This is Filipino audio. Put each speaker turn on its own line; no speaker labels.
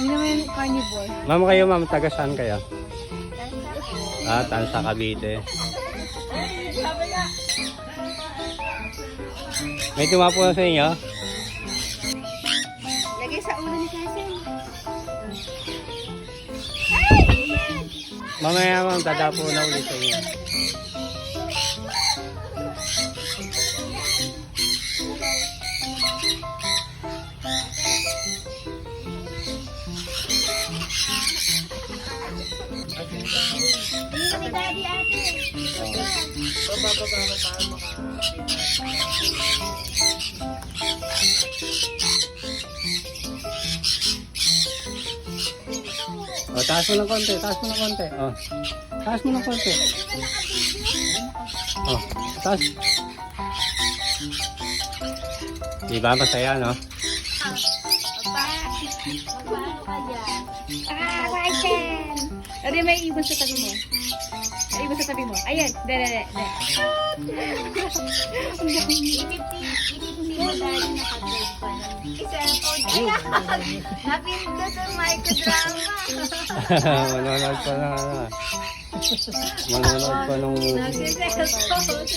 Hindi naman carnivore.
Ma'am kayo, ma'am, taga saan kayo? Tansa Cavite. May tumapo na sa inyo?
Lagay sa ulo ni Kasim.
Mamaya ma'am, tatapo na ulit sa inyo.
Kami daddy ate.
O, taas mo ng konti, taas mo ng konti. O, taas mo ng konti. O, taas. Diba, masaya, no?
Rachel! Ate, may ibon sa tabi mo. May ibon sa tabi mo. Ayan. Dede. Hindi mo dahil nakadrive pa ng cellphone. Napindot ang microdrama.
Manonood pa na, ano. Manonood pa nung...
Nag-cellphone.